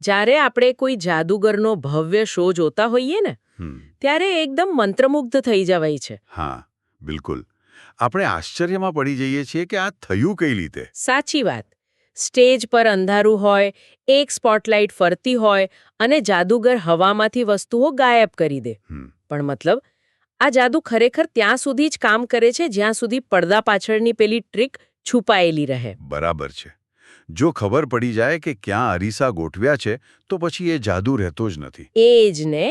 જ્યારે આપણે કોઈ જાદુગરનો ભવ્ય શો જોતા હોઈએ ને ત્યારે એકદમ મંત્રમુગ્ધ થઈ જવાય છે. હા, બિલકુલ. આપણે આશ્ચર્યમાં પડી જઈએ છીએ કે આ થયું કઈ રીતે. સાચી વાત. સ્ટેજ પર અંધારું હોય, એક સ્પોટલાઇટ ફરતી હોય અને જાદુગર હવામાંથી વસ્તુઓ ગાયબ કરી દે. પણ મતલબ આ જાદુ ખરેખર ત્યાં સુધી જ કામ કરે છે જ્યાં સુધી પડદા પાછળની પેલી ટ્રીક છુપાયેલી રહે. બરાબર છે. જો ખબર પડી જાય કે ક્યાં અરીસા ગોઠવ્યા છે તો પછી એ જાદુ રહેતો જ નથી. એ જ ને.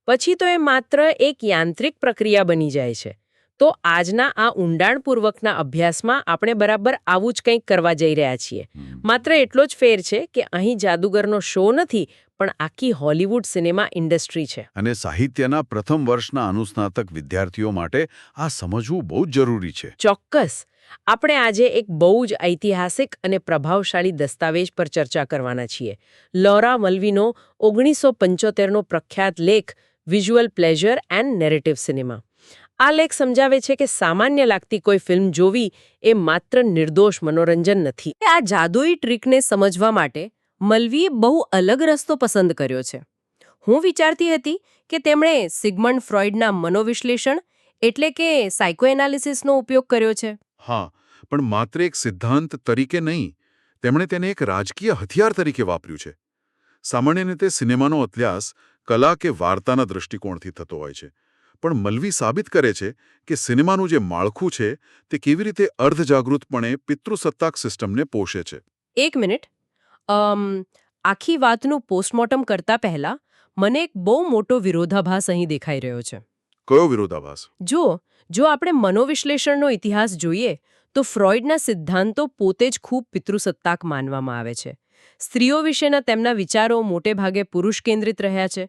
પછી તો એ માત્ર એક યાંત્રિક પ્રક્રિયા બની જાય છે. તો આજના આ ઊંડાણપૂર્વકના અભ્યાસમાં આપણે બરાબર આવું જ કંઈક કરવા જઈ રહ્યા છીએ. માત્ર એટલો જ ફેર છે કે અહીં જાદુગરનો શો નથી, પણ આખી હોલિવૂડ સિનેમા ઇન્ડસ્ટ્રી છે. અને સાહિત્યના પ્રથમ વર્ષના અનુસ્નાતક વિદ્યાર્થીઓ માટે આ સમજવું બહુ જ જરૂરી છે. ચોક્કસ. આપણે આજે એક બહુ જ ઐતિહાસિક અને પ્રભાવશાળી દસ્તાવેજ પર ચર્ચા કરવાના છીએ. લૌરા મલ્વીનો 1975નો પ્રખ્યાત લેખ visual pleasure and narrative cinema. આ લેખ સમજાવે છે કે સામાન્ય લાગતી કોઈ ફિલ્મ જોવી એ માત્ર નિર્દોષ મનોરંજન નથી. આ જાદુઈ ટ્રીકને સમજવા માટે મલ્વીએ બહુ અલગ રસ્તો પસંદ કર્યો છે. હું વિચારતી હતી કે તેમણે સિગમન્ડ ફ્રોઇડના મનોવિશ્લેષણ એટલે કે સાયકોએનાલિસિસનો ઉપયોગ કર્યો છે. હા, પણ માત્ર એક સિદ્ધાંત તરીકે નહીં, તેમણે તેને એક રાજકીય હથિયાર તરીકે વાપર્યું છે. સામાન્ય રીતે સિનેમાનો અભ્યાસ કલા કે વાર્તાના દૃષ્ટિકોણથી થતો હોય છે, પણ મલ્વી સાબિત કરે છે કે સિનેમાનું જે માળખું છે તે કેવી રીતે અર્ધજાગૃતપણે પિતૃસત્તાક સિસ્ટમને પોષે છે. એક મિનિટ. આખી વાતનું પોસ્ટમોર્ટમ કરતા પહેલા મને એક બહુ મોટો વિરોધાભાસ અહીં દેખાઈ રહ્યો છે. કયો વિરોધાભાસ? જો આપણે મનોવિશ્લેષણનો ઇતિહાસ જોઈએ તો ફ્રોઇડના સિદ્ધાંતો પોતે જ ખૂબ પિતૃસત્તાક માનવામાં આવે છે. સ્ત્રીઓ વિશેના તેમના વિચારો મોટે ભાગે પુરુષ કેન્દ્રિત રહ્યા છે.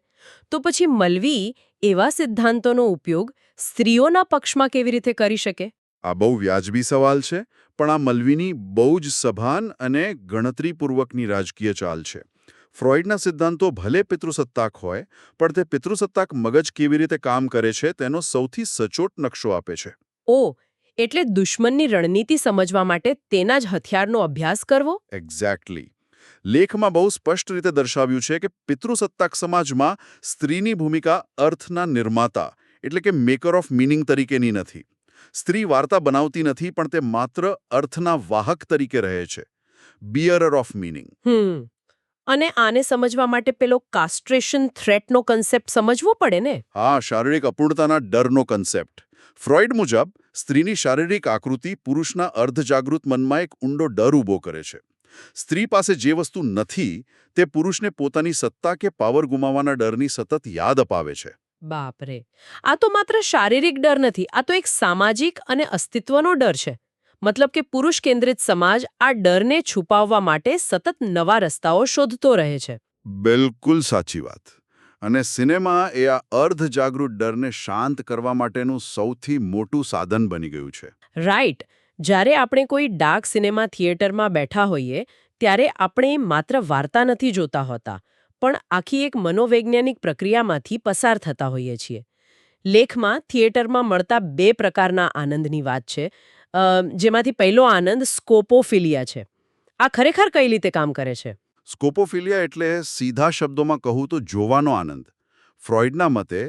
તો પછી મલ્વી એવા સિદ્ધાંતોનો ઉપયોગ સ્ત્રીઓના પક્ષમાં કેવી રીતે કરી શકે? આ બહુ વ્યાજબી સવાલ છે, પણ આ મલ્વીની બહુ જ સભાન અને ગણતરીપૂર્વકની રાજકીય ચાલ છે. ફ્રોઇડના સિદ્ધાંતો ભલે પિતૃસત્તાક હોય, પણ તે પિતૃસત્તાક મગજ કેવી રીતે કામ કરે છે તેનો સૌથી સચોટ નકશો આપે છે. એટલે દુશ્મનની રણનીતિ સમજવા માટે તેના જ હથિયારનો અભ્યાસ કરવો? એક્ઝેક્ટલી. લેખમાં બહુ સ્પષ્ટ રીતે દર્શાવ્યું છે કે પિતૃસત્તાક સમાજમાં સ્ત્રીની ભૂમિકા અર્થના નિર્માતા એટલે કે મેકર ઓફ મિનિંગ તરીકેની નથી. સ્ત્રી વાર્તા બનાવતી નથી, પણ તે માત્ર અર્થના વાહક તરીકે રહે છે. બિયરર ઓફ મિનિંગ. અને આને સમજવા માટે પેલો કાસ્ટ્રેશન થ્રેટનો કન્સેપ્ટ સમજવો પડે ને? હા, શારીરિક અપૂર્ણતાના ડરનો કન્સેપ્ટ. ફ્રોઇડ મુજબ સ્ત્રીની શારીરિક આકૃતિ પુરુષના અર્ધજાગૃત મનમાં એક ઊંડો ડર ઊભો કરે છે. સ્ત્રી પાસે જે વસ્તુ નથી તે પુરુષને પોતાની સત્તા કે પાવર ગુમાવવાના ડરની સતત યાદ અપાવે છે. બાપરે, આ તો માત્ર શારીરિક ડર નથી, આ તો એક સામાજિક અને અસ્તિત્વનો ડર છે. મતલબ કે પુરુષ કેન્દ્રિત સમાજ આ ડરને છુપાવવા માટે સતત નવા રસ્તાઓ શોધતો રહે છે. બિલકુલ સાચી વાત. અને સિનેમા એ આ અર્ધજાગૃત ડરને શાંત કરવા માટેનું સૌથી મોટું સાધન બની ગયું છે. રાઈટ. જ્યારે આપણે કોઈ ડાર્ક સિનેમા થિયેટરમાં બેઠા હોઈએ ત્યારે આપણે માત્ર વાર્તા નથી જોતા હોતા, પણ આખી એક મનોવૈજ્ઞાનિક પ્રક્રિયામાંથી પસાર થતા હોઈએ છીએ. લેખમાં થિયેટરમાં મળતા 2 પ્રકારના આનંદની વાત છે, જેમાંથી પહેલો આનંદ સ્કોપોફિલિયા છે. આ ખરેખર કઈ રીતે કામ કરે છે? સ્કોપોફિલિયા એટલે સીધા શબ્દોમાં કહું તો જોવાનો આનંદ. ફ્રોઇડના મતે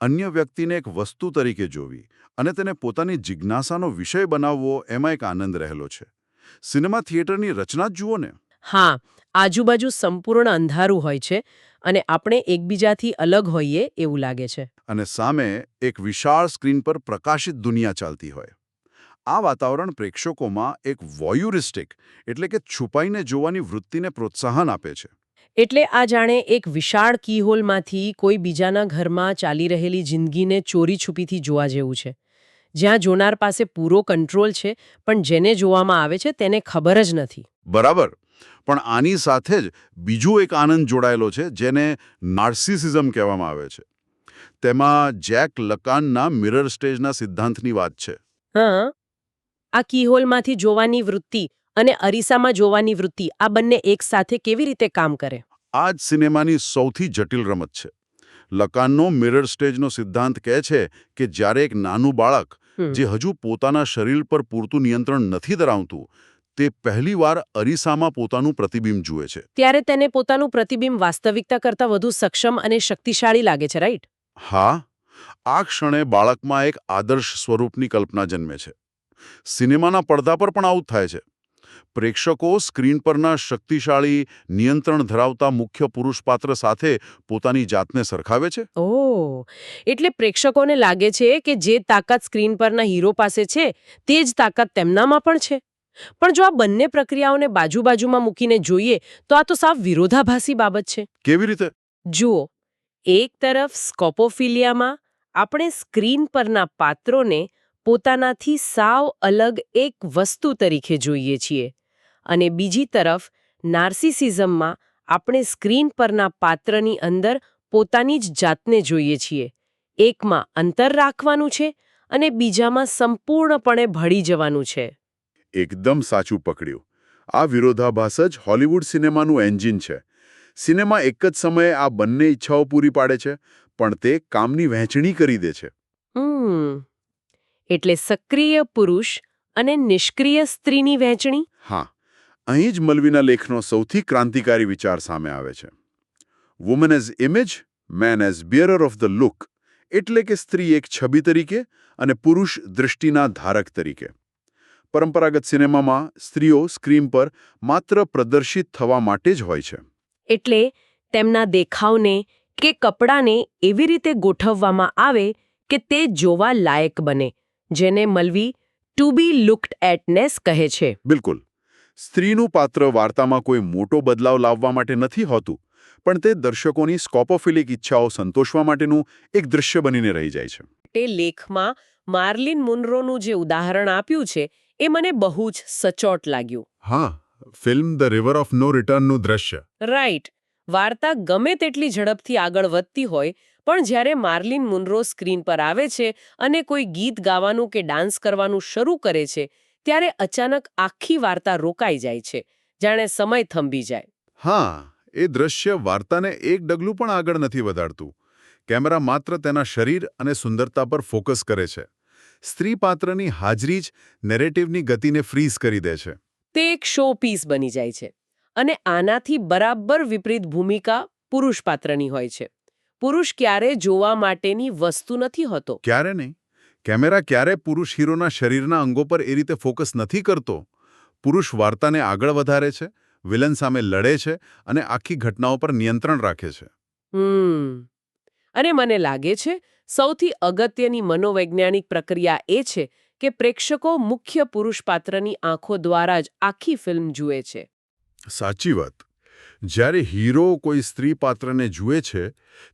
અન્ય વ્યક્તિને એક વસ્તુ તરીકે જોવી અને તેને પોતાની જિજ્ઞાસાનો વિષય બનાવવો એમાં એક આનંદ રહેલો છે. સિનેમા થિયેટરની રચના જ જુઓ ને. હા, આજુબાજુ સંપૂર્ણ અંધારું હોય છે અને આપણે એકબીજાથી અલગ હોઈએ એવું લાગે છે. અને સામે એક વિશાળ સ્ક્રીન પર પ્રકાશિત દુનિયા ચાલતી હોય. આ વાતાવરણ પ્રેક્ષકોમાં એક વોયુરિસ્ટિક એટલે કે છુપાઈને જોવાની વૃત્તિને પ્રોત્સાહન આપે છે. એટલે આ જાણે એક વિશાળ કીહોલમાંથી કોઈ બીજાના ઘરમાં ચાલી રહેલી જિંદગીને ચોરી છુપીથી જોવા જેવું છે, જ્યાં જોનાર પાસે પૂરો કંટ્રોલ છે, પણ જેને જોવામાં આવે છે તેને ખબર જ નથી. બરાબર. પણ આની સાથે જ બીજો એક આનંદ જોડાયેલો છે જેને નાર્સિસિઝમ કહેવામાં આવે છે. તેમાં જેક લકાનના મિરર સ્ટેજના સિદ્ધાંતની વાત છે. હા, આ કીહોલમાંથી જોવાની વૃત્તિ અને અરીસામાં જોવાની વૃત્તિ આ બંને એકસાથે કેવી રીતે કામ કરે? આ જ સિનેમાની સૌથી જટિલ રમત છે. લકાનનો મિરર સ્ટેજનો સિદ્ધાંત કહે છે કે જ્યારે એક નાનું બાળક જે હજુ પોતાના શરીર પર પૂરતું નિયંત્રણ નથી ધરાવતું તે પહેલીવાર અરીસામાં પોતાનું પ્રતિબિંબ જુએ છે. ત્યારે તેને પોતાનું પ્રતિબિંબ વાસ્તવિકતા કરતાં વધુ સક્ષમ અને શક્તિશાળી લાગે છે, રાઈટ? હા, આ ક્ષણે બાળકમાં એક આદર્શ સ્વરૂપની કલ્પના જન્મે છે. સિનેમાના પડદા પર પણ આવું જ થાય છે. પ્રેક્ષકો સ્ક્રીન પરના શક્તિશાળી, નિયંત્રણ ધરાવતા મુખ્ય પુરુષ પાત્ર સાથે પોતાની જાતને સરખાવે છે. ઓહ, એટલે પ્રેક્ષકોને લાગે છે કે જે તાકાત સ્ક્રીન પરના હીરો પાસે છે તે જ તાકાત તેમનામાં પણ છે. પણ જો આ બંને પ્રક્રિયાઓને બાજુ-બાજુમાં મૂકીને જોઈએ તો આ તો સાવ વિરોધાભાસી બાબત છે. કેવી રીતે? જુઓ, એક તરફ સ્કોપોફિલિયામાં આપણે સ્ક્રીન પરના પાત્રોને પોતાનાથી સાવ અલગ એક વસ્તુ તરીકે જોઈએ છીએ અને બીજી તરફ નાર્સિસિઝમમાં આપણે સ્ક્રીન પરના પાત્રની અંદર પોતાની જ જાતને જોઈએ છીએ. એકમાં અંતર રાખવાનું છે અને બીજામાં સંપૂર્ણપણે ભળી જવાનું છે. એકદમ સાચું પકડ્યું. આ વિરોધાભાસ જ હોલિવૂડ સિનેમાનું એન્જિન છે. સિનેમા એક જ સમયે આ બંને ઈચ્છાઓ પૂરી પાડે છે, પણ તે કામની વહેંચણી કરી દે છે. એટલે સક્રિય પુરુષ અને નિષ્ક્રિય સ્ત્રીની વહેંચણી. હા, અહીં જ મલ્વીના લેખનો સૌથી ક્રાંતિકારી વિચાર સામે આવે છે. Woman as image, man as bearer of the look. એટલે કે સ્ત્રી એક છબી તરીકે અને પુરુષ દૃષ્ટિના ધારક તરીકે. પરંપરાગત સિનેમામાં સ્ત્રીઓ સ્ક્રીન પર માત્ર પ્રદર્શિત થવા માટે જ હોય છે. એટલે તેમના દેખાવને કે કપડાને એવી રીતે ગોઠવવામાં આવે કે તે જોવા લાયક બને, જેને મલ્વી ટુ બી લુક્ડ એટનેસ કહે છે. બિલકુલ. સ્ત્રીનું પાત્ર વાર્તામાં કોઈ મોટો બદલાવ લાવવા માટે નથી હોતું, પણ તે દર્શકોની સ્કોપોફિલિક ઈચ્છાઓ સંતોષવા માટેનું એક દૃશ્ય બનીને રહી જાય છે. તે લેખમાં માર્લિન મુનરોનું જે ઉદાહરણ આપ્યું છે એ મને બહુ જ સચોટ લાગ્યું. હા, ફિલ્મ ધ રિવર ઓફ નો રિટર્નનું દ્રશ્ય. રાઈટ. વાર્તા ગમે તેટલી ઝડપથી આગળ વધતી હોય, પણ જ્યારે માર્લિન મુનરો સ્ક્રીન પર આવે છે અને કોઈ ગીત ગાવાનું કે ડાન્સ કરવાનું શરૂ કરે છે, ત્યારે અચાનક આખી વાર્તા રોકાઈ જાય છે, જાણે સમય થંભી જાય. હા, એ દ્રશ્ય વાર્તાને એક ડગલું પણ આગળ નથી વધારતું. કેમેરા માત્ર તેના શરીર અને સુંદરતા પર ફોકસ કરે છે. સ્ત્રી પાત્રની હાજરી જ નેરેટિવની ગતિને ફ્રીઝ કરી દે છે. તે એક શો પીસ બની જાય છે. અને આનાથી બરાબર વિપરીત ભૂમિકા પુરુષ પાત્રની હોય છે. પુરુષ ક્યારે જોવા માટેની વસ્તુ નથી હોતો. ક્યારે નહીં. કેમેરા ક્યારે પુરુષ હીરોના શરીરના અંગો પર એ રીતે ફોકસ નથી કરતો. પુરુષ વાર્તાને આગળ વધારે છે, વિલન સામે લડે છે અને આખી ઘટનાઓ પર નિયંત્રણ રાખે છે. અને મને લાગે છે સૌથી અગત્યની મનોવૈજ્ઞાનિક પ્રક્રિયા એ છે કે પ્રેક્ષકો મુખ્ય પુરુષ પાત્રની આંખો દ્વારા જ આખી ફિલ્મ જુએ છે. સાચી વાત. જ્યારે હીરો કોઈ સ્ત્રી પાત્રને જુએ છે,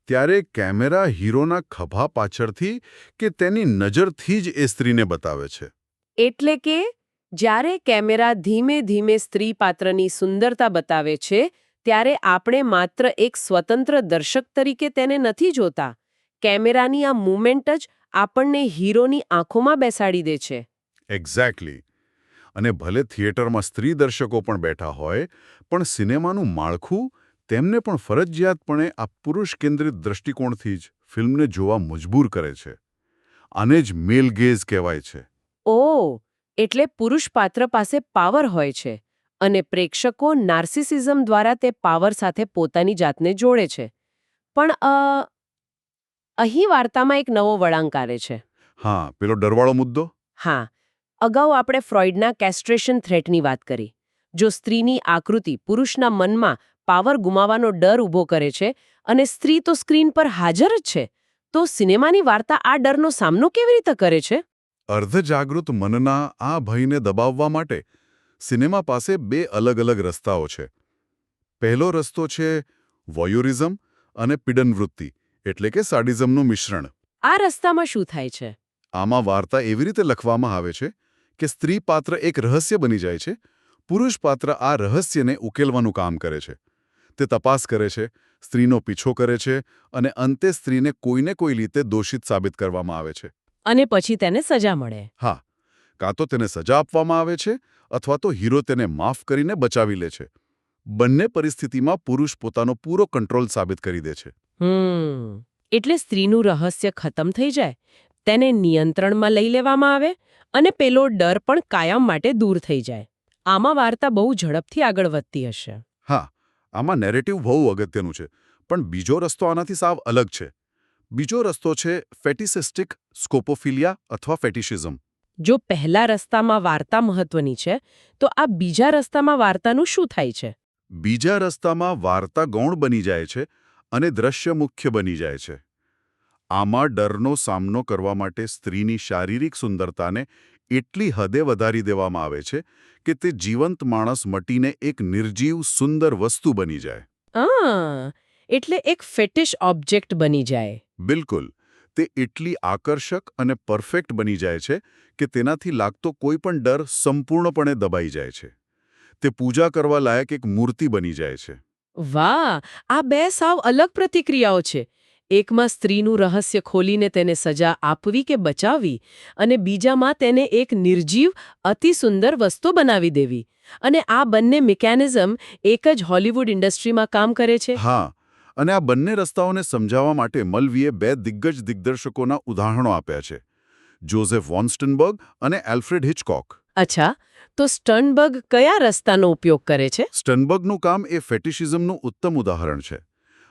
ત્યારે કેમેરા હીરોના ખભા પાછળથી કે તેની નજરથી જ એ સ્ત્રીને બતાવે છે. એટલે કે જ્યારે કેમેરા ધીમે ધીમે સ્ત્રી પાત્રની સુંદરતા બતાવે છે, ત્યારે આપણે માત્ર એક સ્વતંત્ર દર્શક તરીકે તેને નથી જોતા. કેમેરાની આ મૂવમેન્ટ જ આપણને હીરોની આંખોમાં બેસાડી દે છે. એક્ઝેક્ટલી. અને ભલે થિયેટરમાં સ્ત્રી દર્શકો પણ બેઠા હોય, પણ સિનેમાનું માળખું તેમને પણ ફરજિયાતપણે આ પુરુષ કેન્દ્રિત દૃષ્ટિકોણથી જ ફિલ્મને જોવા મજબૂર કરે છે. આને જ મેલ ગેઝ કહેવાય છે. ઓહ, એટલે પુરુષ પાત્ર પાસે પાવર હોય છે અને પ્રેક્ષકો નાર્સિસિઝમ દ્વારા તે પાવર સાથે પોતાની જાતને જોડે છે. પણ અહીં વાર્તામાં એક નવો વળાંક આવે છે. હા, પેલો ડરવાળો મુદ્દો. હા, અગાઉ આપણે ફ્રોઇડના કેસ્ટ્રેશન થ્રેટની વાત કરી. જો સ્ત્રીની આકૃતિ પુરુષના મનમાં પાવર ગુમાવવાનો ડર ઊભો કરે છે અને સ્ત્રી તો સ્ક્રીન પર હાજર જ છે, તો સિનેમાની વાર્તા આ ડરનો સામનો કેવી રીતે કરે છે? અર્ધજાગૃત મનના આ ભયને દબાવવા માટે સિનેમા પાસે બે અલગ-અલગ રસ્તાઓ છે. પહેલો રસ્તો છે વોયુરિઝમ અને પીડન વૃત્તિ, એટલે કે સાડિઝમનું મિશ્રણ. આ રસ્તામાં શું થાય છે? આમાં વાર્તા એવી રીતે લખવામાં આવે છે કે સ્ત્રી પાત્ર એક રહસ્ય બની જાય છે. પુરુષ પાત્ર આ રહસ્યને ઉકેલવાનું કામ કરે છે. તે તપાસ કરે છે, સ્ત્રીનો પીછો કરે છે અને અંતે સ્ત્રીને કોઈને કોઈ રીતે દોષિત સાબિત કરવામાં આવે છે. અને પછી તેને સજા મળે. હા, કાં તો તેને સજા આપવામાં આવે છે અથવા તો હીરો તેને માફ કરીને બચાવી લે છે. બંને પરિસ્થિતિમાં પુરુષ પોતાનો પૂરો કંટ્રોલ સાબિત કરી દે છે. એટલે સ્ત્રીનું રહસ્ય ખતમ થઈ જાય, તેને નિયંત્રણમાં લઈ લેવામાં આવે અને પેલો ડર પણ કાયમ માટે દૂર થઈ જાય. આમાં વાર્તા બહુ ઝડપથી આગળ વધતી હશે. હા, આમાં નેરેટિવ બહુ અગત્યનું છે, પણ બીજો રસ્તો આનાથી સાવ અલગ છે. બીજો રસ્તો છે ફેટિસિસ્ટિક સ્કોપોફિલિયા અથવા ફેટિશિઝમ. જો પહેલા રસ્તામાં વાર્તા મહત્વની છે તો આ બીજા રસ્તામાં વાર્તાનું શું થાય છે? બીજા રસ્તામાં વાર્તા ગૌણ બની જાય છે અને દ્રશ્ય મુખ્ય બની જાય છે. આમાં ડરનો સામનો કરવા માટે સ્ત્રીની શારીરિક સુંદરતાને એટલી હદે વધારી દેવામાં આવે છે કે તે જીવંત માણસ મટીને એક નિર્જીવ સુંદર વસ્તુ બની જાય. એટલે એક ફેટિશ ઓબ્જેક્ટ બની જાય. બિલકુલ. તે એટલી આકર્ષક અને પરફેક્ટ બની જાય છે કે તેનાથી લાગતો કોઈ પણ ડર સંપૂર્ણપણે દબાઈ જાય છે. તે પૂજા કરવા લાયક એક મૂર્તિ બની જાય છે. વાહ, આ બે સાવ અલગ પ્રતિક્રિયાઓ છે. એકમાં સ્ત્રીનું રહસ્ય ખોલીને તેને સજા આપવી કે બચાવવી, અને બીજામાં તેને એક નિર્જીવ અતિસુંદર વસ્તુ બનાવી દેવી. અને આ બંને મિકેનિઝમ એક જ હોલિવૂડ ઇન્ડસ્ટ્રીમાં કામ કરે છે. હા, અને આ બંને રસ્તાઓને સમજાવવા માટે મલવીએ બે દિગ્ગજ દિગ્દર્શકોના ઉદાહરણો આપ્યા છે, જોઝેફ વોન સ્ટનબર્ગ અને એલ્ફ્રેડ હિચકોક. અચ્છા, તો સ્ટનબર્ગ કયા રસ્તાનો ઉપયોગ કરે છે? સ્ટનબર્ગનું કામ એ ફેટિશિઝમનું ઉત્તમ ઉદાહરણ છે.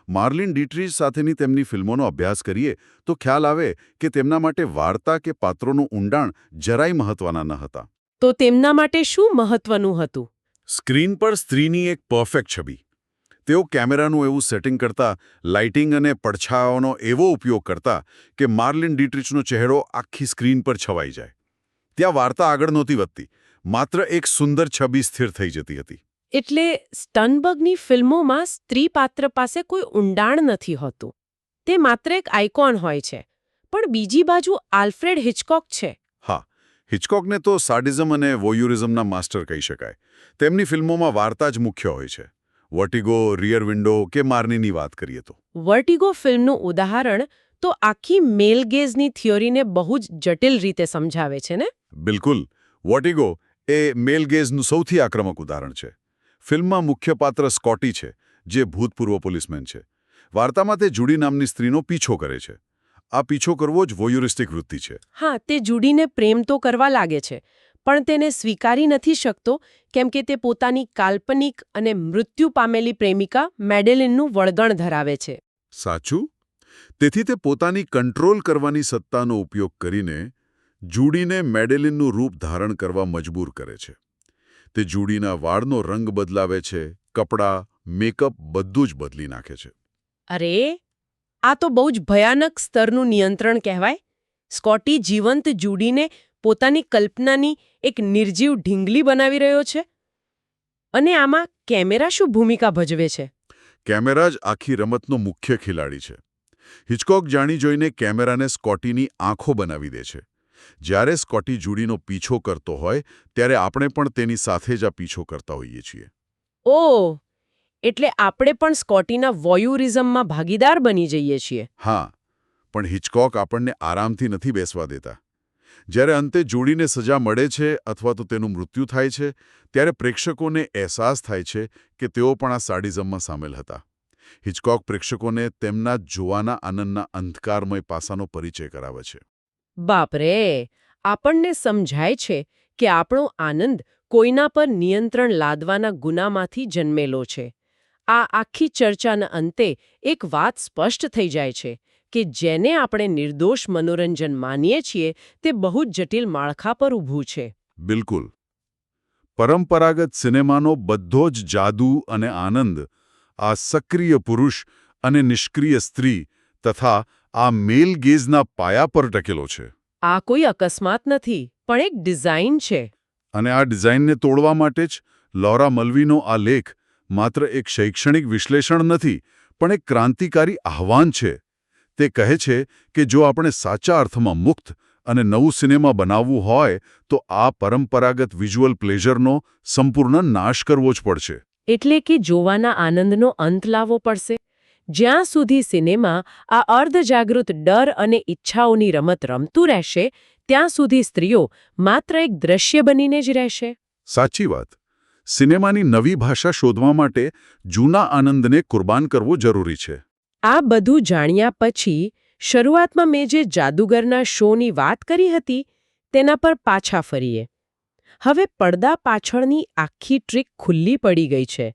માર્લિન ડીટ્રીજ સાથેની તેમની ફિલ્મોનો અભ્યાસ કરીએ તો ખ્યાલ આવે કે તેમના માટે વાર્તા કે પાત્રોનું ઊંડાણ જરાય મહત્વના ન હતા. તો તેમના માટે શું મહત્વનું હતું? સ્ક્રીન પર સ્ત્રીની એક પરફેક્ટ છબી. તેઓ કેમેરાનું એવું સેટિંગ કરતા, લાઇટિંગ અને પડછાયાઓનો એવો ઉપયોગ કરતા કે માર્લિન ડીટ્રીજનો ચહેરો આખી સ્ક્રીન પર છવાઈ જાય. ત્યાં વાર્તા આગળ નહોતી વધતી, માત્ર એક સુંદર છબી સ્થિર થઈ જતી હતી. એટલે સ્ટનબર્ગની ફિલ્મોમાં સ્ત્રી પાત્ર પાસે કોઈ ઊંડાણ નથી હોતું. તે માત્ર એક આઇકોન હોય છે. પણ બીજી બાજુ આલ્ફ્રેડ હિચકોક છે. હા, હિચકોકને તો સાડિઝમ અને વોયુરિઝમના માસ્ટર કહી શકાય. તેમની ફિલ્મોમાં વાર્તા જ મુખ્ય હોય છે. વર્ટિગો, રિયર વિન્ડો કે માર્નીની વાત કરીએ તો. વર્ટિગો ફિલ્મનું ઉદાહરણ તો આખી મેલ ગેઝની થિયોરીને બહુ જ જટિલ રીતે સમજાવે છે ને? બિલકુલ. વર્ટિગો એ મેલ ગેઝનું સૌથી આક્રમક ઉદાહરણ છે. ફિલ્મમાં મુખ્ય પાત્ર સ્કોટી છે, જે ભૂતપૂર્વ પોલીસમેન છે. વાર્તામાં તે જુડી નામની સ્ત્રીનો પીછો કરે છે. આ પીછો કરવો જ વોયુરિસ્ટિક વૃત્તિ છે. હા, તે જુડીને પ્રેમ તો કરવા લાગે છે, પણ તેને સ્વીકારી નથી શકતો કેમ કે તે પોતાની કાલ્પનિક અને મૃત્યુ પામેલી પ્રેમિકા મેડેલિનનું વળગણ ધરાવે છે. સાચું? તેથી તે પોતાની કંટ્રોલ કરવાની સત્તાનો ઉપયોગ કરીને જુડીને મેડેલિનનું રૂપ ધારણ કરવા મજબૂર કરે છે. તે જુડીના વાળનો રંગ બદલાવે છે, કપડાં, મેકઅપ બધું જ બદલી નાખે છે. અરે, આ તો બહુ જ ભયાનક સ્તરનું નિયંત્રણ કહેવાય. સ્કોટી જીવંત જુડીને પોતાની કલ્પનાની એક નિર્જીવ ઢીંગલી બનાવી રહ્યો છે. અને આમાં કેમેરા શું ભૂમિકા ભજવે છે? કેમેરા જ આખી રમતનો મુખ્ય ખેલાડી છે. હિચકોક જાણી જોઈને કેમેરાને સ્કોટીની આંખો બનાવી દે છે. જ્યારે સ્કોટી જુડીનો પીછો કરતો હોય ત્યારે આપણે પણ તેની સાથે જ આ પીછો કરતા હોઈએ છીએ. ઓહ, એટલે આપણે પણ સ્કોટીના વોયુરિઝમમાં ભાગીદાર બની જઈએ છીએ. હા, પણ હિચકોક આપણને આરામથી નથી બેસવા દેતા. જ્યારે અંતે જુડીને સજા મળે છે અથવા તો તેનું મૃત્યુ થાય છે, ત્યારે પ્રેક્ષકોને અહેસાસ થાય છે કે તેઓ પણ આ સાડિઝમમાં સામેલ હતા. હિચકોક પ્રેક્ષકોને તેમના જોવાના આનંદના અંધકારમય પાસાનો પરિચય કરાવે છે. બાપરે, આપણને સમજાય છે કે આપણો આનંદ કોઈના પર નિયંત્રણ લાદવાના ગુનામાંથી જન્મેલો છે. આ આખી ચર્ચાના અંતે એક વાત સ્પષ્ટ થઈ જાય છે કે જેને આપણે નિર્દોષ મનોરંજન માનીએ છીએ તે બહુ જ જટિલ માળખા પર ઊભું છે. બિલકુલ. પરંપરાગત સિનેમાનો બધો જ જાદુ અને આનંદ આ સક્રિય પુરુષ અને નિષ્ક્રિય સ્ત્રી તથા આ મેલ ગેઝના પાયા પર ટકેલો છે. આ કોઈ અકસ્માત નથી, પણ એક ડિઝાઇન છે. અને આ ડિઝાઇનને તોડવા માટે જ લૌરા મલ્વીનો આ લેખ માત્ર એક શૈક્ષણિક વિશ્લેષણ નથી, પણ એક ક્રાંતિકારી આહ્વાન છે. તે કહે છે કે જો આપણે સાચા અર્થમાં મુક્ત અને નવું સિનેમા બનાવવું હોય તો આ પરંપરાગત વિઝ્યુઅલ પ્લેઝરનો સંપૂર્ણ નાશ કરવો જ પડશે. એટલે કે જોવાના આનંદનો અંત લાવવો પડશે. જ્યાં સુધી સિનેમા આ અર્ધજાગૃત ડર અને ઈચ્છાઓની રમત રમતું રહેશે, ત્યાં સુધી સ્ત્રીઓ માત્ર એક દ્રશ્ય બનીને જ રહેશે. સાચી વાત. સિનેમાની નવી ભાષા શોધવા માટે જૂના આનંદને કુરબાન કરવો જરૂરી છે. આ બધું જાણ્યા પછી શરૂઆતમાં મેં જે જાદુગરના શોની વાત કરી હતી તેના પર પાછા ફરીએ. હવે પડદા પાછળની આખી ટ્રીક ખુલ્લી પડી ગઈ છે.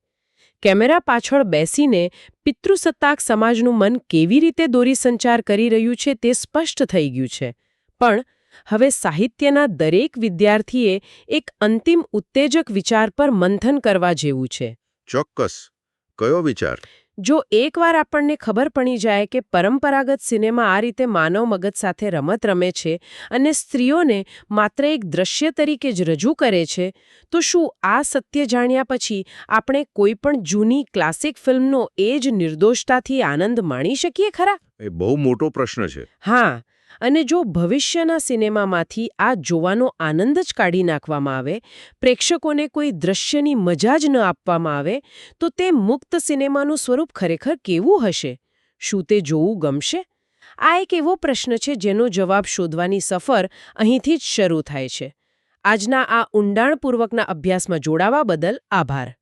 કેમેરા પાછળ બેસીને પિતૃસત્તાક સમાજનું મન કેવી રીતે દોરીસંચાર કરી રહ્યું છે તે સ્પષ્ટ થઈ ગયું છે. પણ હવે સાહિત્યના દરેક વિદ્યાર્થીએ એક અંતિમ ઉત્તેજક વિચાર પર મંથન કરવા જેવું છે. ચોક્કસ. કયો વિચાર? જો એકવાર આપણને ખબર પડી જાય કે પરંપરાગત સિનેમા આ રીતે માનવ મગજ સાથે રમત રમે છે અને સ્ત્રીઓને માત્ર એક દ્રશ્ય તરીકે જ રજૂ કરે છે, તો શું આ સત્ય જાણ્યા પછી આપણે કોઈ પણ જૂની ક્લાસિક ફિલ્મનો એ જ નિર્દોષતાથી આનંદ માણી શકીએ ખરા? એ બહુ મોટો પ્રશ્ન છે. હા, અને જો ભવિષ્યના સિનેમામાંથી આ જોવાનો આનંદ જ કાઢી નાખવામાં આવે, પ્રેક્ષકોને કોઈ દ્રશ્યની મજા જ ન આપવામાં આવે, તો તે મુક્ત સિનેમાનું સ્વરૂપ ખરેખર કેવું હશે? શું તે જોવું ગમશે? આ એક એવો પ્રશ્ન છે જેનો જવાબ શોધવાની સફર અહીંથી જ શરૂ થાય છે. આજના આ ઊંડાણપૂર્વકના અભ્યાસમાં જોડાવા બદલ આભાર.